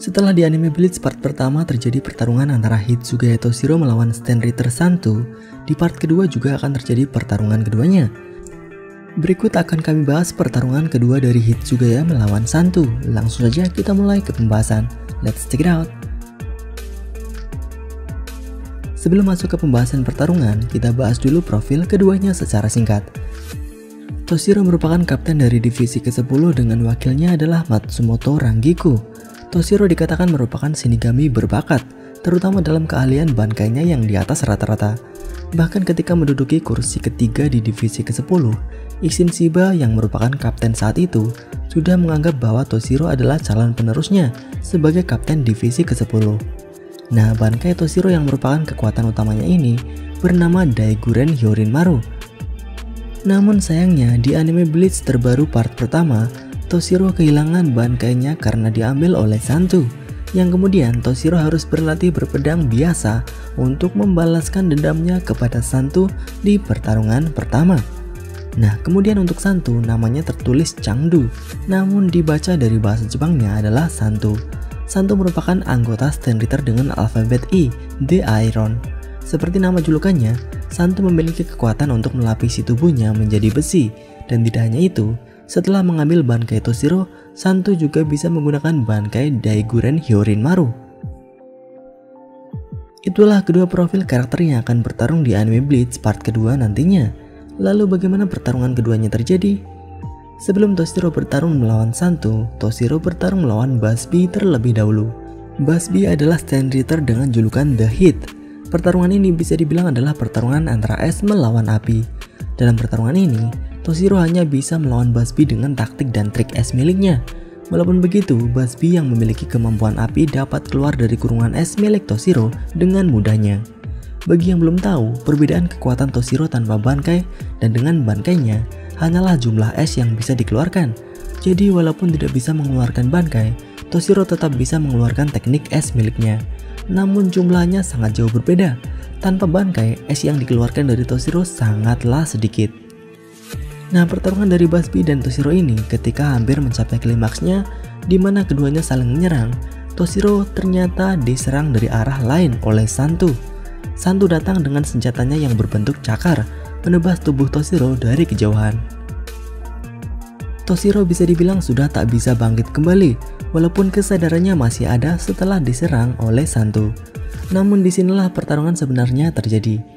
Setelah di anime Bleach part pertama terjadi pertarungan antara Hitsugaya Toshiro melawan Stand Ritter Santu, di part kedua juga akan terjadi pertarungan keduanya. Berikut akan kami bahas pertarungan kedua dari Hitsugaya melawan Santu. Langsung saja kita mulai ke pembahasan. Let's check it out. Sebelum masuk ke pembahasan pertarungan, kita bahas dulu profil keduanya secara singkat. Toshiro merupakan kapten dari divisi ke-10 dengan wakilnya adalah Matsumoto Rangiku. Toshiro dikatakan merupakan shinigami berbakat, terutama dalam keahlian bankainya yang di atas rata-rata. Bahkan ketika menduduki kursi ketiga di divisi ke-10, Isshin Shiba yang merupakan kapten saat itu sudah menganggap bahwa Toshiro adalah calon penerusnya sebagai kapten divisi ke-10. Nah, bankai Toshiro yang merupakan kekuatan utamanya ini bernama Daiguren Hyorinmaru. Namun sayangnya di anime Bleach terbaru part pertama, Toshiro kehilangan bankainya karena diambil oleh Santu, yang kemudian Toshiro harus berlatih berpedang biasa untuk membalaskan dendamnya kepada Santu di pertarungan pertama. Nah, kemudian untuk Santu namanya tertulis Changdu, namun dibaca dari bahasa Jepangnya adalah Santu. Santu merupakan anggota Stand Ritter dengan alfabet I, The Iron. Seperti nama julukannya, Santu memiliki kekuatan untuk melapisi tubuhnya menjadi besi, dan tidak hanya itu, setelah mengambil bankai Toshiro, Santu juga bisa menggunakan bankai Daiguren Hyorinmaru. Itulah kedua profil karakter yang akan bertarung di anime Bleach part kedua nantinya. Lalu bagaimana pertarungan keduanya terjadi? Sebelum Toshiro bertarung melawan Santu, Toshiro bertarung melawan Busby terlebih dahulu. Busby adalah Stand Ritter dengan julukan The Heat. Pertarungan ini bisa dibilang adalah pertarungan antara es melawan api. Dalam pertarungan ini, Toshiro hanya bisa melawan Busby dengan taktik dan trik es miliknya. Walaupun begitu, Busby yang memiliki kemampuan api dapat keluar dari kurungan es milik Toshiro dengan mudahnya. Bagi yang belum tahu, perbedaan kekuatan Toshiro tanpa bankai dan dengan bankainya hanyalah jumlah es yang bisa dikeluarkan. Jadi walaupun tidak bisa mengeluarkan bankai, Toshiro tetap bisa mengeluarkan teknik es miliknya. Namun jumlahnya sangat jauh berbeda. Tanpa bankai, es yang dikeluarkan dari Toshiro sangatlah sedikit. Nah, pertarungan dari Busby dan Toshiro ini ketika hampir mencapai klimaksnya, di mana keduanya saling menyerang, Toshiro ternyata diserang dari arah lain oleh Santu. Santu datang dengan senjatanya yang berbentuk cakar, menebas tubuh Toshiro dari kejauhan. Toshiro bisa dibilang sudah tak bisa bangkit kembali, walaupun kesadarannya masih ada setelah diserang oleh Santu. Namun disinilah pertarungan sebenarnya terjadi.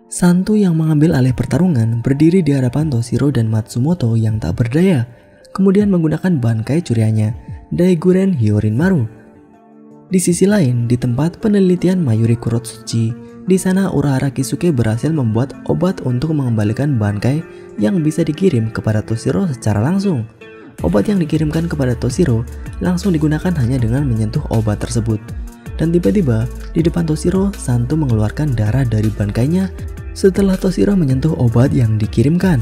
Santu yang mengambil alih pertarungan berdiri di hadapan Toshiro dan Matsumoto yang tak berdaya, kemudian menggunakan bankai curiannya, Daiguren Hyorinmaru. Di sisi lain, di tempat penelitian Mayuri Kurotsuchi, di sana Urahara Kisuke berhasil membuat obat untuk mengembalikan bankai yang bisa dikirim kepada Toshiro secara langsung. Obat yang dikirimkan kepada Toshiro langsung digunakan hanya dengan menyentuh obat tersebut. Dan tiba-tiba, di depan Toshiro, Santu mengeluarkan darah dari bankainya setelah Toshiro menyentuh obat yang dikirimkan.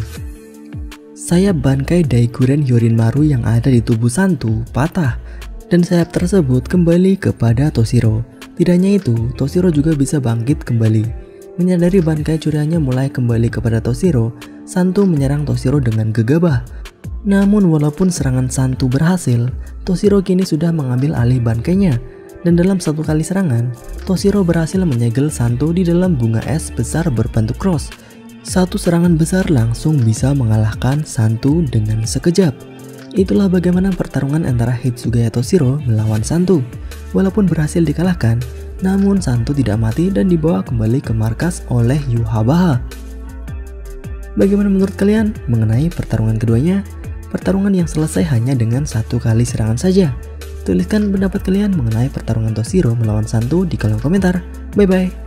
Sayap bankai Daiguren Hyorinmaru yang ada di tubuh Santu patah, dan sayap tersebut kembali kepada Toshiro. Tidak hanya itu, Toshiro juga bisa bangkit kembali. Menyadari bankai curiannya mulai kembali kepada Toshiro, Santu menyerang Toshiro dengan gegabah. Namun walaupun serangan Santu berhasil, Toshiro kini sudah mengambil alih bankainya. Dan dalam satu kali serangan, Toshiro berhasil menyegel Santu di dalam bunga es besar berbentuk cross. Satu serangan besar langsung bisa mengalahkan Santu dengan sekejap. Itulah bagaimana pertarungan antara Hitsugaya Toshiro melawan Santu. Walaupun berhasil dikalahkan, namun Santu tidak mati dan dibawa kembali ke markas oleh Yhwach. Bagaimana menurut kalian mengenai pertarungan keduanya? Pertarungan yang selesai hanya dengan satu kali serangan saja. Tuliskan pendapat kalian mengenai pertarungan Toshiro melawan Santu di kolom komentar. Bye bye.